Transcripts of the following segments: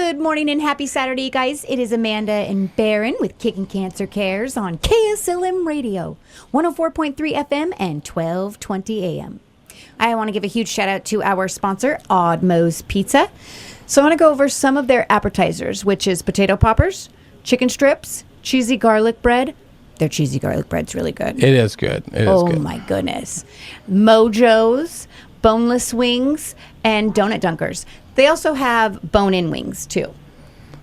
Good morning and happy Saturday, guys. It is Amanda and Barron with Kickin' Cancer Cares on KSLM Radio, 104.3 FM and 1220 AM. I want to give a huge shout out to our sponsor, Odd Moe's Pizza. So I want to go over some of their appetizers, which is potato poppers, chicken strips, cheesy garlic bread. Their cheesy garlic bread's really good. It is good. It is good. Oh my goodness. Mojo's, boneless wings, and donut dunkers. They also have bone-in wings, too.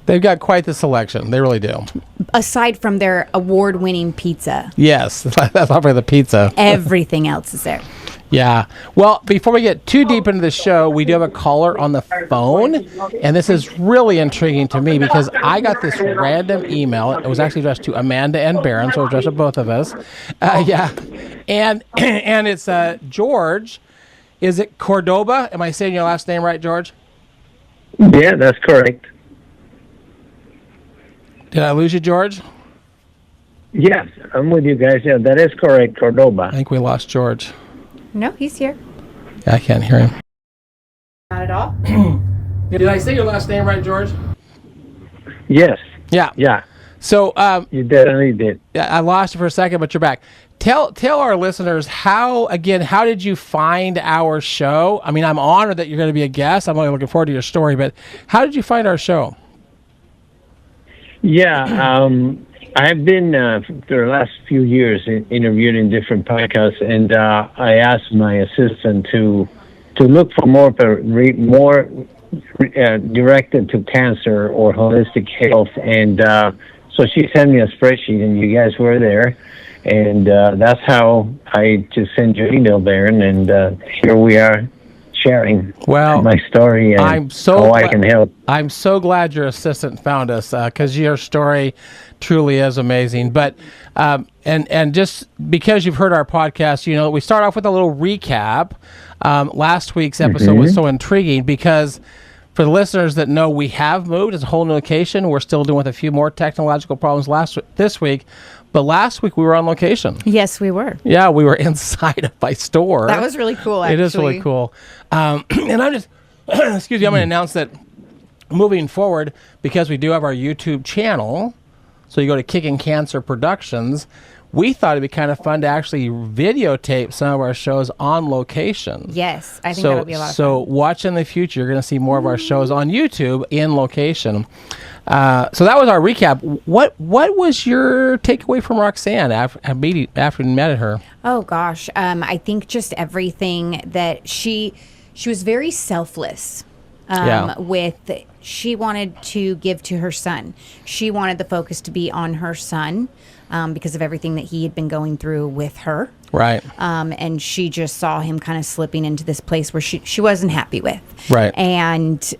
They've got quite the selection. They really do. Aside from their award-winning pizza. Yes, that's not for the pizza. Everything else is there. Yeah. Well, before we get too deep into the show, we do have a caller on the phone. And this is really intriguing to me because I got this random email. It was actually addressed to Amanda and Barron, so it was addressed to both of us. Yeah. And it's George. Is it Cordoba? Am I saying your last name right, George? Yeah, that's correct. Did I lose you, George? Yes, I'm with you guys. Yeah, that is correct, Cordoba. I think we lost George. No, he's here. Yeah, I can't hear him. Not at all. Did I say your last name right, George? Yes. Yeah. Yeah. So you definitely did. I lost you for a second, but you're back. Tell our listeners how did you find our show? I mean, I'm honored that you're going to be a guest. I'm really looking forward to your story, but how did you find our show? Yeah, I've been for the last few years interviewed in different podcasts, and I asked my assistant to look for more directed to cancer or holistic health, and so she sent me a spreadsheet, and you guys were there. And that's how I just sent you an email, Barron, and here we are sharing my story and how I can help. I'm so glad your assistant found us because your story truly is amazing. But and just because you've heard our podcast, you know, we start off with a little recap. Last week's episode was so intriguing because for the listeners that know, we have moved. It's a whole new location. We're still dealing with a few more technological problems this week. But last week, we were on location. Yes, we were. Yeah, we were inside of my store. That was really cool, actually. It is really cool. And I'm just, excuse me, I'm going to announce that moving forward, because we do have our YouTube channel, so you go to Kickin'Cancer Productions, we thought it'd be kind of fun to actually videotape some of our shows on location. Yes, I think that'll be a lot of fun. So watch in the future, you're going to see more of our shows on YouTube in location. So that was our recap. What was your takeaway from Roxanne after you met her? Oh gosh, I think just everything that she was very selfless. She wanted to give to her son. She wanted the focus to be on her son because of everything that he had been going through with her. Right. And she just saw him kind of slipping into this place where she wasn't happy with. Right. And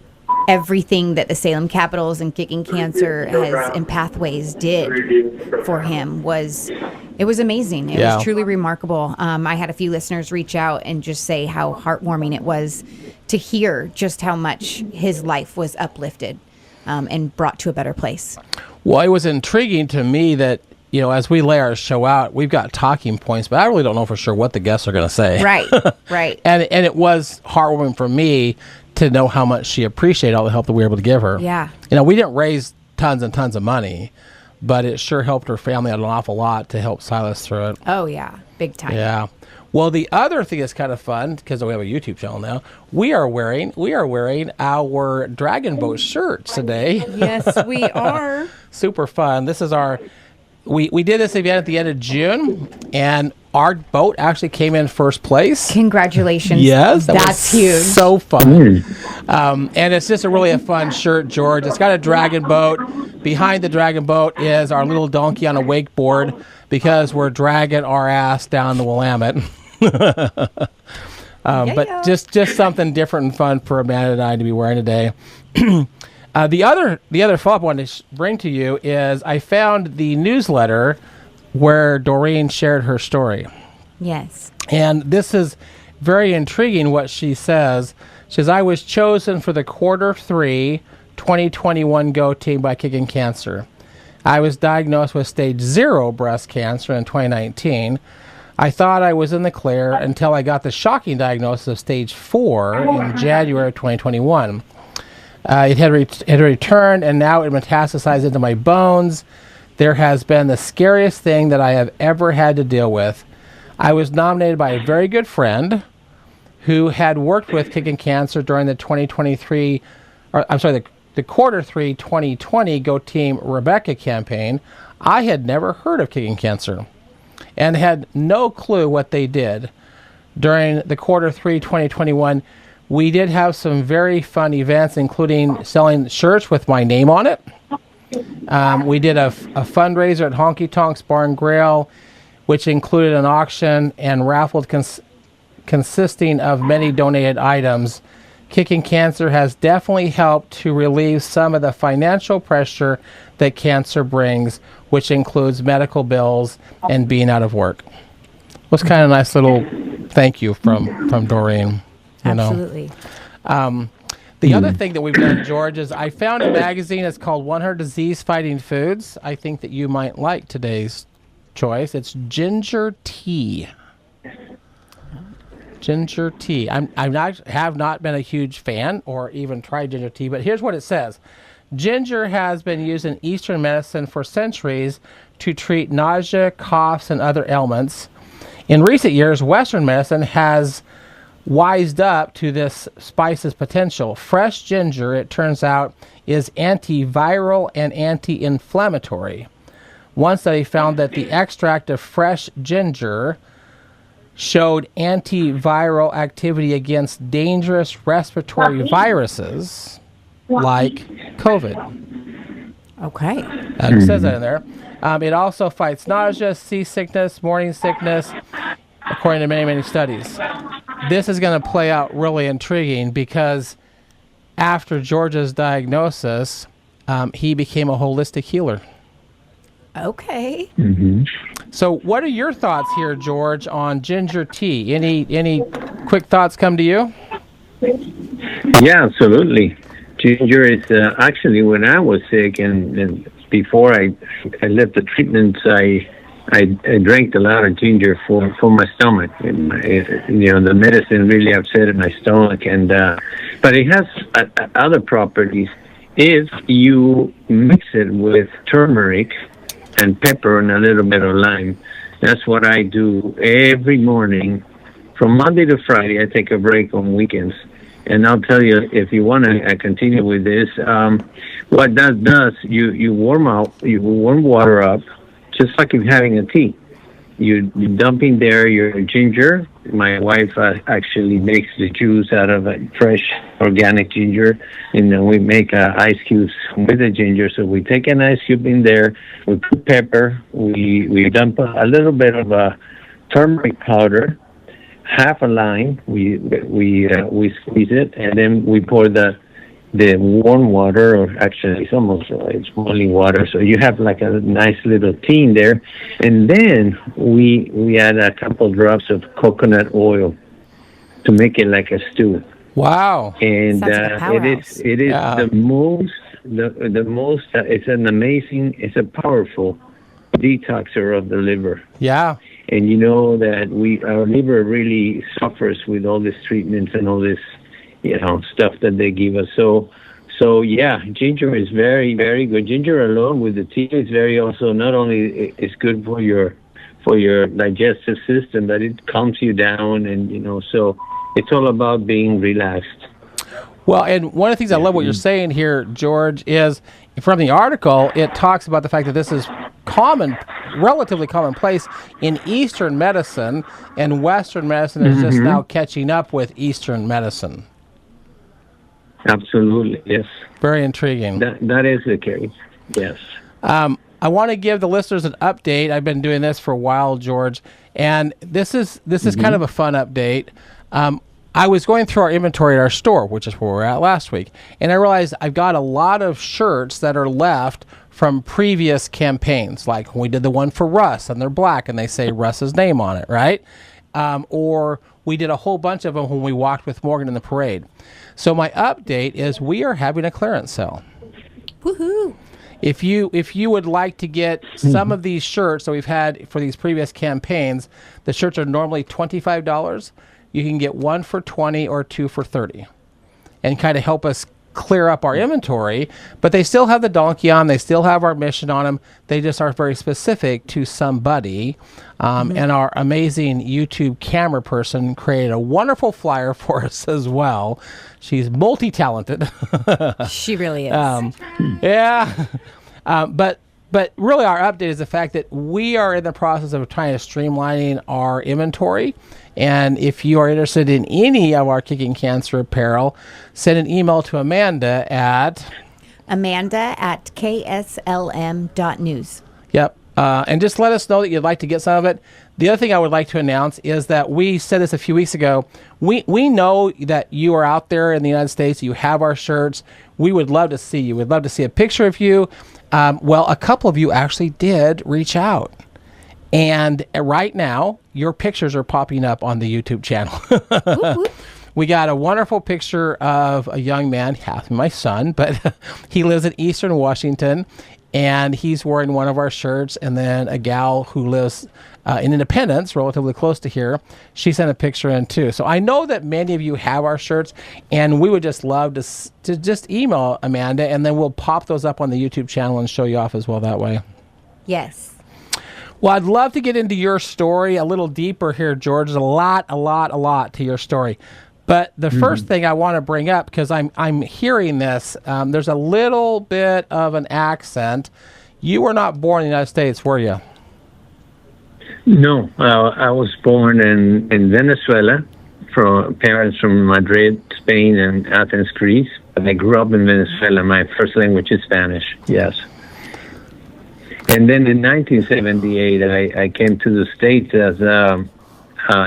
everything that the Salem Capitals and Kicking Cancer and Pathways did for him was amazing. It was truly remarkable. I had a few listeners reach out and just say how heartwarming it was to hear just how much his life was uplifted and brought to a better place. Well, it was intriguing to me that, you know, as we lay our show out, we've got talking points, but I really don't know for sure what the guests are going to say. Right, right. And it was heartwarming for me to know how much she appreciated all the help that we were able to give her. Yeah. You know, we didn't raise tons and tons of money, but it sure helped her family out an awful lot to help Silas through it. Oh, yeah. Big time. Yeah. Well, the other thing that's kind of fun, because we have a YouTube channel now, we are wearing our Dragon Boat shirts today. Yes, we are. Super fun. This is we did this event at the end of June, and our boat actually came in first place. Congratulations. Yes. That's huge. So fun. And it's just really a fun shirt, George. It's got a dragon boat. Behind the dragon boat is our little donkey on a wakeboard because we're dragging our ass down the Willamette. But just something different and fun for Amanda and I to be wearing today. The other follow-up I wanted to bring to you is I found the newsletter where Doreen shared her story. Yes. And this is very intriguing what she says. She says, I was chosen for the Q3 2021 Go team by Kickin' Cancer. I was diagnosed with stage 0 breast cancer in 2019. I thought I was in the clear until I got the shocking diagnosis of stage 4 in January of 2021. It had returned, and now it metastasized into my bones. There has been the scariest thing that I have ever had to deal with. I was nominated by a very good friend who had worked with Kickin'Cancer during the 2023, the quarter 3 2020 Go Team Rebecca campaign. I had never heard of Kickin'Cancer and had no clue what they did. During the quarter 3 2021, we did have some very fun events, including selling shirts with my name on it. We did a fundraiser at Honky Tonks Bar and Grill, which included an auction and raffle consisting of many donated items. Kickin'Cancer has definitely helped to relieve some of the financial pressure that cancer brings, which includes medical bills and being out of work. It was kind of a nice little thank you from Doreen. Absolutely. The other thing that we've done, George, is I found a magazine. It's called 100 Disease-Fighting Foods. I think that you might like today's choice. It's ginger tea. Ginger tea. Have not been a huge fan or even tried ginger tea, but here's what it says. Ginger has been used in Eastern medicine for centuries to treat nausea, coughs, and other ailments. In recent years, Western medicine has wised up to this spice's potential. Fresh ginger, it turns out, is antiviral and anti-inflammatory. One study found that the extract of fresh ginger showed antiviral activity against dangerous respiratory viruses like COVID. Okay. It says that in there. It also fights nausea, seasickness, morning sickness, according to many, many studies. This is going to play out really intriguing because after George's diagnosis, he became a holistic healer. Okay. Mm-hmm. So what are your thoughts here, George, on ginger tea? Any quick thoughts come to you? Yeah, absolutely. Ginger is actually, when I was sick and before I left the treatments, I drank a lot of ginger for my stomach. And the medicine really upset my stomach, and but it has other properties. If you mix it with turmeric and pepper and a little bit of lime, that's what I do every morning. From Monday to Friday, I take a break on weekends. And I'll tell you, if you want to continue with this, what that does, you warm water up, just like if you're having a tea. You dump in there your ginger. My wife actually makes the juice out of fresh organic ginger, and then we make ice cubes with the ginger. So we take an ice cube in there, we put pepper, we dump a little bit of turmeric powder, half a lime, we squeeze it, and then we pour the warm water, or actually it's boiling water, so you have like a nice little tea in there, and then we add a couple drops of coconut oil to make it like a stew. Wow! And like it is the most it's a powerful detoxer of the liver. Yeah. And you know that our liver really suffers with all these treatments and all this, stuff that they give us. So yeah, ginger is very, very good. Ginger alone with the tea is very also, not only it's good for your digestive system, but it calms you down, and so it's all about being relaxed. Well, and one of the things I love what you're saying here, George, is from the article, it talks about the fact that this is relatively commonplace in Eastern medicine, and Western medicine is just now catching up with Eastern medicine. Absolutely, yes. Very intriguing. That is the case, yes. I want to give the listeners an update. I've been doing this for a while, George, and this is kind of a fun update. I was going through our inventory at our store, which is where we were at last week, and I realized I've got a lot of shirts that are left from previous campaigns, like when we did the one for Russ, and they're black, and they say Russ's name on it, right? Or we did a whole bunch of them when we walked with Morgan in the parade. So my update is we are having a clearance sale. Woohoo! If you would like to get some of these shirts that we've had for these previous campaigns, the shirts are normally $25. You can get one for $20 or two for $30, and kind of help us clear up our inventory, but they still have the donkey on, they still have our mission on them. They just are very specific to somebody. And our amazing YouTube camera person created a wonderful flyer for us as well. She's multi-talented. She really is. Yeah. But really our update is the fact that we are in the process of trying to streamlining our inventory. And if you are interested in any of our Kicking Cancer apparel, send an email to Amanda at Amanda@kslm.news. Yep. And just let us know that you'd like to get some of it. The other thing I would like to announce is that we said this a few weeks ago. We know that you are out there in the United States. You have our shirts. We would love to see you. We'd love to see a picture of you. Well, a couple of you actually did reach out. And right now, your pictures are popping up on the YouTube channel. We got a wonderful picture of a young man, half my son, but he lives in Eastern Washington, and he's wearing one of our shirts. And then a gal who lives in Independence, relatively close to here, she sent a picture in too. So I know that many of you have our shirts, and we would just love to just email Amanda, and then we'll pop those up on the YouTube channel and show you off as well that way. Yes. Well, I'd love to get into your story a little deeper here, George. There's a lot to your story. But the first thing I want to bring up, because I'm hearing this, there's a little bit of an accent. You were not born in the United States, were you? No, I was born in Venezuela, from parents from Madrid, Spain, and Athens, Greece. But I grew up in Venezuela. My first language is Spanish, yes. And then in 1978, I came to the States as an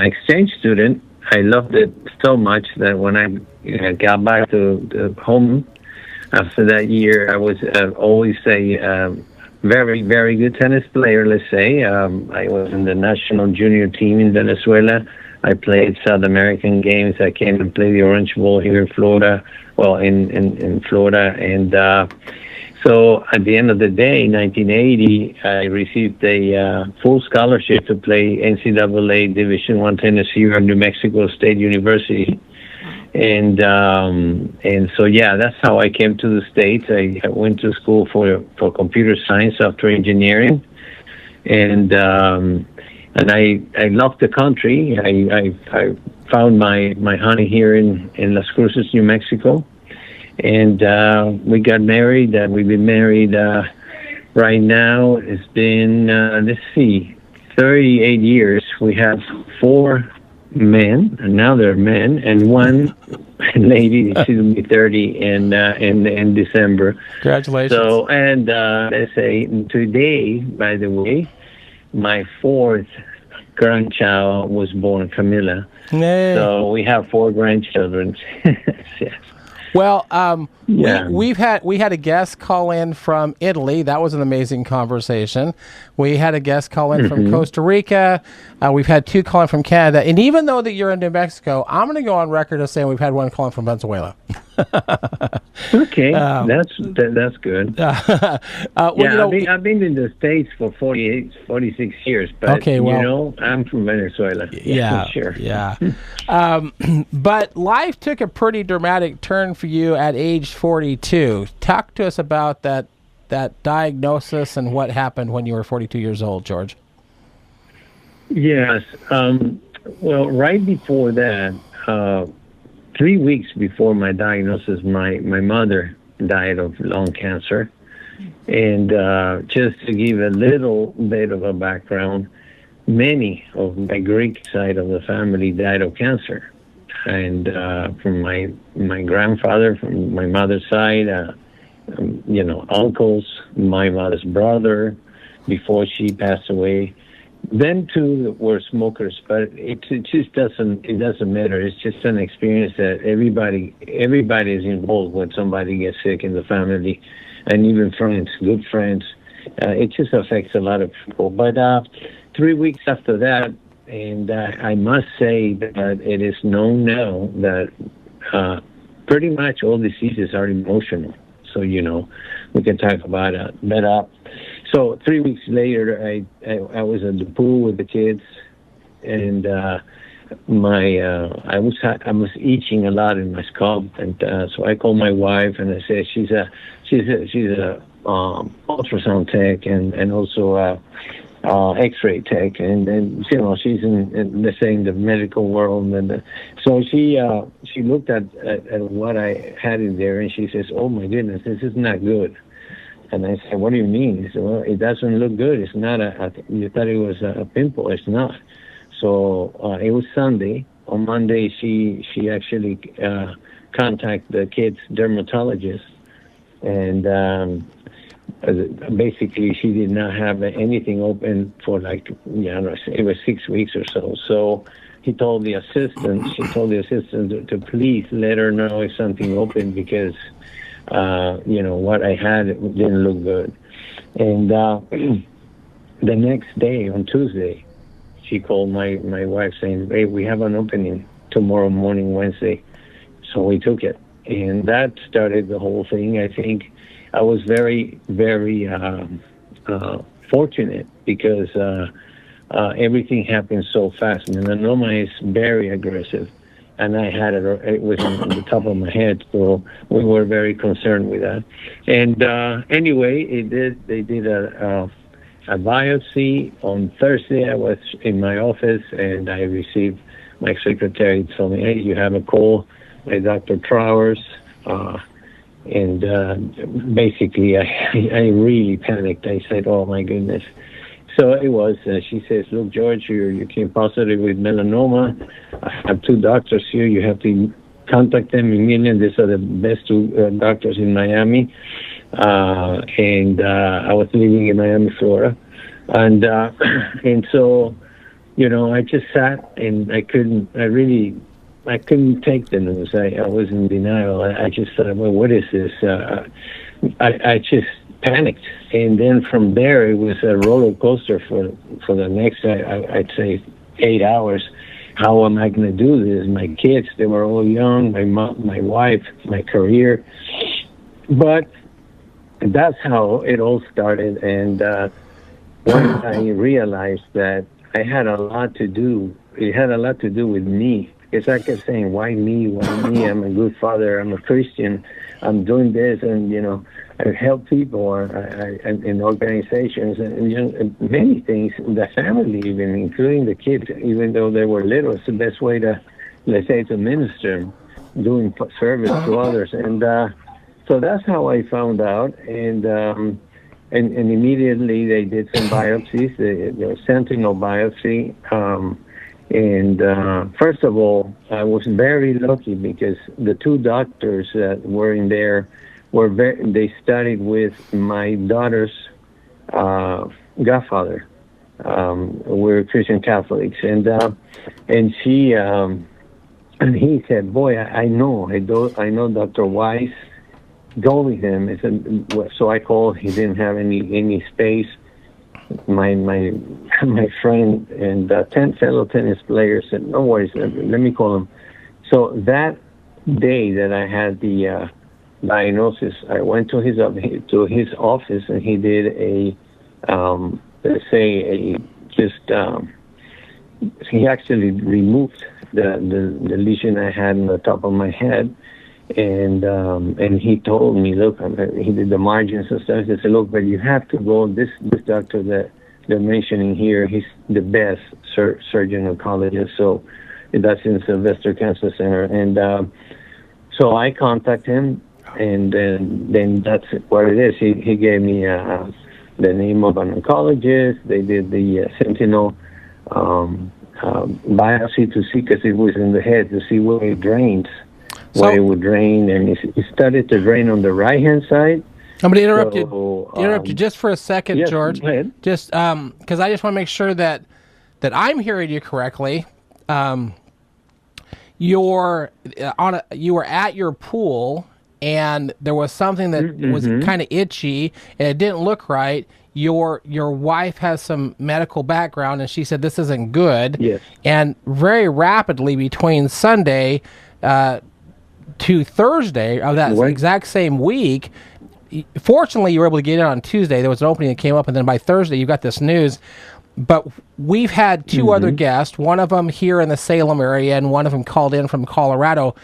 exchange student. I loved it so much that when I got back to home after that year, I was always a very, very good tennis player, let's say. I was in the national junior team in Venezuela. I played South American games. I came and played the Orange Bowl here in Florida, in Florida. And so at the end of the day, in 1980, I received a full scholarship to play NCAA Division I tennis here at New Mexico State University. And so, yeah, that's how I came to the States. I went to school for computer science, software engineering. And I loved the country. I found my honey here in Las Cruces, New Mexico. And we got married. We've been married right now. It's been, 38 years. We have 4 men, and now they're men, and 1 lady. She's going to be 30 in December. Congratulations. So, and let's say today, by the way, my 4th grandchild was born, Camila. Nay. So we have 4 grandchildren. Yes. Well, Yeah. we had a guest call in from Italy. That was an amazing conversation. We had a guest call in from Costa Rica. We've had 2 call in from Canada. And even though that you're in New Mexico, I'm going to go on record as saying we've had 1 call in from Venezuela. Okay, that's good. Well, I've been in the States for 46 years, but okay, well, I'm from Venezuela. Yeah, sure. Yeah. But life took a pretty dramatic turn for you at age 42. Talk to us about that diagnosis and what happened when you were 42 years old, George. Yes. Well, right before that, 3 weeks before my diagnosis, my mother died of lung cancer. And just to give a little bit of a background, many of my Greek side of the family died of cancer. And from my grandfather, from my mother's side, uncles, my mother's brother, before she passed away. Them 2 were smokers, but it just doesn't matter. It's just an experience that everybody is involved when somebody gets sick in the family, and even friends, good friends. It just affects a lot of people. But 3 weeks after that, and I must say that it is known now that pretty much all diseases are emotional. So, we can talk about it. But so 3 weeks later, I was at the pool with the kids, and I was itching a lot in my scalp, and so I called my wife and I said she's a ultrasound tech and also X-ray tech, and she's in let's say in the medical world, and so she looked at what I had in there, and she says, "Oh my goodness, this is not good." And I said, "What do you mean?" He said, "Well, it doesn't look good. It's not you thought it was a pimple. It's not." So it was Sunday. On Monday, she actually contacted the kid's dermatologist, and basically she did not have anything open for it was 6 weeks or so. So she told the assistant to please let her know if something opened, because what I had didn't look good. And the next day, on Tuesday, she called my wife saying, "Hey, we have an opening tomorrow morning, Wednesday." So we took it, and that started the whole thing. I think I was very, very fortunate, because everything happened so fast. Melanoma is very aggressive, and I had it was on the top of my head, so we were very concerned with that. And anyway, they did a biopsy on Thursday. I was in my office, and I received, my secretary told me, "Hey, you have a call by Dr. Trowers." And basically, I really panicked. I said, "Oh my goodness!" So it was. She says, "Look, George, you came positive with melanoma. I have 2 doctors here. You have to contact them immediately. These are the best 2 doctors in Miami." And I was living in Miami, Florida, and so I just sat, and I couldn't take the news. I was in denial. I just thought, well, what is this? I just panicked, and then from there it was a roller coaster for the next I'd say 8 hours. How am I going to do this? My kids, they were all young. My mom, my wife, my career, but that's how it all started. And once I realized that I had a lot to do, it had a lot to do with me. Because I kept saying, why me? Why me? I'm a good father. I'm a Christian. I'm doing this, and I help people in organizations, and many things. The family, even including the kids, even though they were little, it's the best way to, let's say, to minister, doing service to others. And so that's how I found out. And immediately they did some biopsies, the sentinel biopsy. And first of all, I was very lucky, because the 2 doctors that were in there they studied with my daughter's godfather. We're Christian Catholics, and she and he said, "Boy, I know Dr. Weiss. Go with him." I said, so I called. He didn't have any space. My friend and 10 fellow tennis players said, "No worries, let me call him." So that day that I had the diagnosis, I went to his office, and he did he actually removed the lesion I had on the top of my head. And he told me, look, he did the margins and stuff. He said, look, but you have to go. This doctor that they're mentioning here, he's the best surgeon oncologist. So that's in Sylvester Cancer Center. And so I contacted him, and then that's what it is. He gave me the name of an oncologist. They did the sentinel biopsy to see, because it was in the head, to see where it drains. Where it would drain, and it started to drain on the right-hand side. I'm going to interrupt you just for a second, yes, George. Go ahead. Just because I just want to make sure that I'm hearing you correctly. You were at your pool, and there was something that was kind of itchy, and it didn't look right. Your wife has some medical background, and she said this isn't good. Yes. And very rapidly between Sunday to Thursday of that exact same week, fortunately you were able to get it on Tuesday. There was an opening that came up, and then by Thursday you got this news. but we've had two other guests, one of them here in the Salem area and one of them called in from Colorado.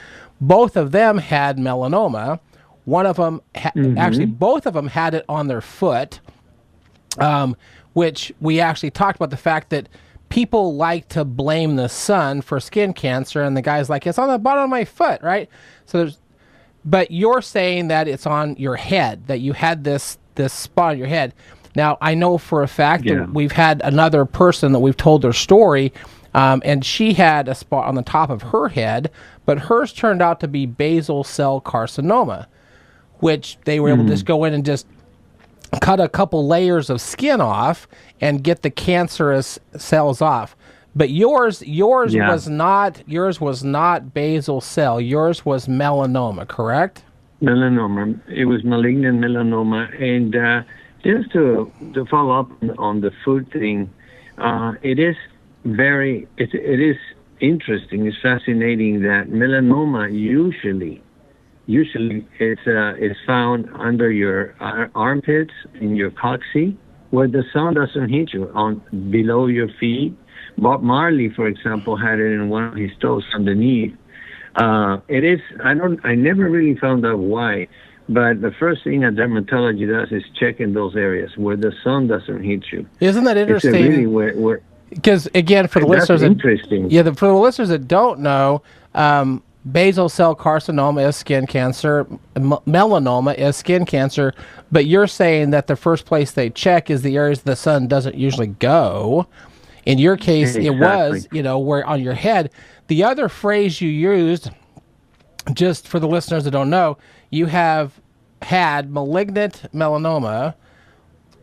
Both of them had melanoma. One of them, actually, both of them had it on their foot, which we actually talked about the fact that people like to blame the sun for skin cancer, and the guy's like, it's on the bottom of my foot, right? So but you're saying that it's on your head, that you had this spot on your head. Now, I know for a fact that we've had another person that we've told their story, and she had a spot on the top of her head, but hers turned out to be basal cell carcinoma, which they were able to just go in and just cut a couple layers of skin off and get the cancerous cells off. But yours was not basal cell. Yours was melanoma, correct? Melanoma. It was malignant melanoma. And just to follow up on the food thing, it is interesting. It's fascinating that melanoma usually it's found under your armpits, in your coccyx, where the sun doesn't hit you, below your feet. Bob Marley, for example, had it in one of his toes underneath. I never really found out why, but the first thing a dermatology does is check in those areas where the sun doesn't hit you. Isn't that interesting? It's really because again, for the listeners, interesting. For the listeners that don't know, basal cell carcinoma is skin cancer, melanoma is skin cancer, but you're saying that the first place they check is the areas the sun doesn't usually go. In your case, It was, where on your head. The other phrase you used, just for the listeners that don't know, you have had malignant melanoma,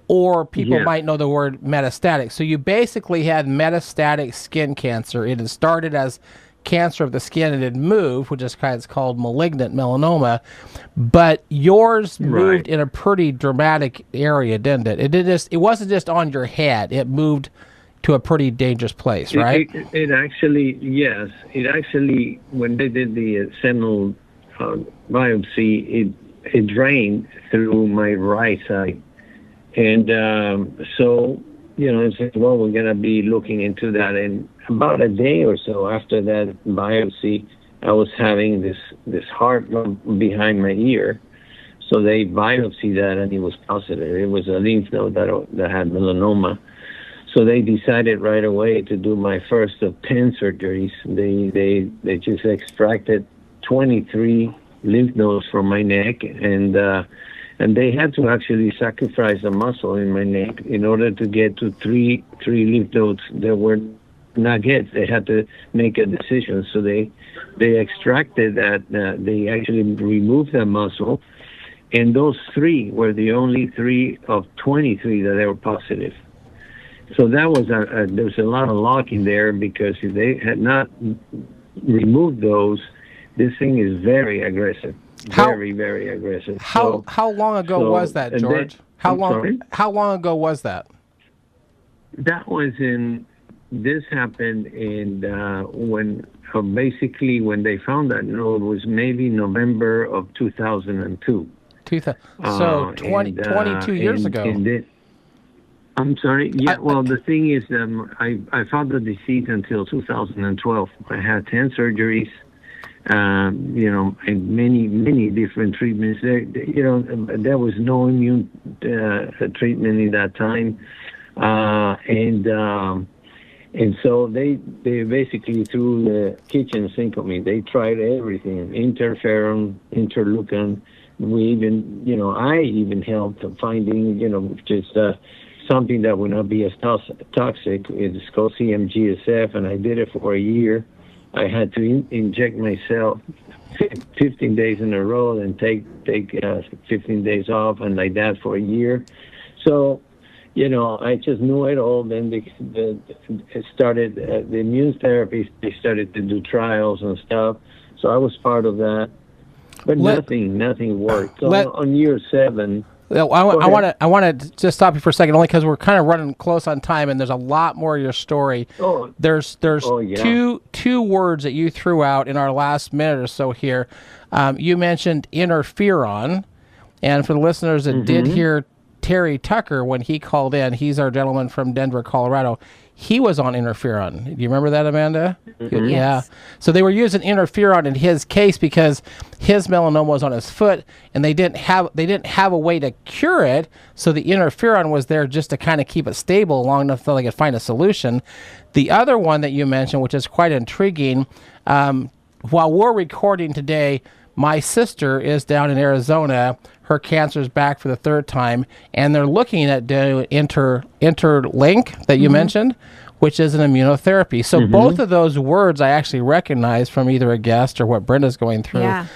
or people might know the word metastatic. So you basically had metastatic skin cancer. It had started as cancer of the skin and it moved, which is kind of called malignant melanoma, but yours moved in a pretty dramatic area, didn't it? It wasn't just on your head. It moved to a pretty dangerous place, right? It actually, yes. It actually, when they did the sentinel biopsy, it drained through my right side. And so, it said, well, we're going to be looking into that. And about a day or so after that biopsy, I was having this heart lump behind my ear. So they biopsied that, and it was positive. It was a lymph node that had melanoma. So they decided right away to do my first of 10 surgeries. They just extracted 23 lymph nodes from my neck, and they had to actually sacrifice a muscle in my neck in order to get to three lymph nodes that were not get. They had to make a decision. So they extracted that. They actually removed that muscle, and those 3 were the only 3 of 23 that they were positive. So that was there was a lot of luck in there, because if they had not removed those, this thing is very aggressive, very, very aggressive. How long ago was that, George? How long ago was that? That was this happened in when when they found that node was maybe November of 2002. So 22 years ago. I'm sorry. Yeah. Well, the thing is, I fought the disease until 2012. I had 10 surgeries, and many different treatments. There was no immune treatment in that time, and so they basically threw the kitchen sink on me. They tried everything: interferon, interleukin. I even helped finding, just. Something that would not be as toxic. It's called CMGSF, and I did it for a year. I had to inject myself 15 days in a row and take 15 days off, and like that for a year. So, I just knew it all. Then it started the immune therapy. They started to do trials and stuff. So I was part of that, but nothing worked. So on year 7. I want to just stop you for a second, only because we're kind of running close on time, and there's a lot more of your story. There's two words that you threw out in our last minute or so here. You mentioned interferon, and for the listeners that did hear Terry Tucker, when he called in, he's our gentleman from Denver, Colorado. He was on interferon. Do you remember that, Amanda? Mm-hmm. Yeah. Yes. So they were using interferon in his case because his melanoma was on his foot, and they didn't have a way to cure it. So the interferon was there just to kind of keep it stable long enough so they could find a solution. The other one that you mentioned, which is quite intriguing, while we're recording today, my sister is down in Arizona. Her cancer is back for the third time, and they're looking at doing interlink that you mentioned, which is an immunotherapy. So both of those words I actually recognize from either a guest or what Brenda's going through. Yeah.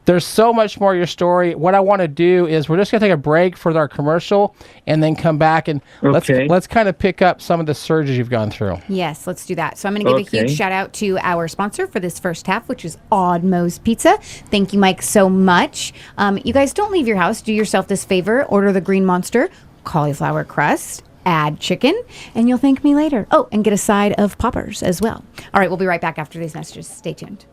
There's so much more to your story. What I want to do is we're just going to take a break for our commercial and then come back and let's kind of pick up some of the surges you've gone through. Yes, let's do that. So I'm going to give a huge shout out to our sponsor for this first half, which is Odd Moe's Pizza. Thank you, Mike, so much. You guys don't leave your house. Do yourself this favor. Order the Green Monster cauliflower crust. Add chicken, and you'll thank me later. Oh, and get a side of poppers as well. All right, we'll be right back after these messages. Stay tuned.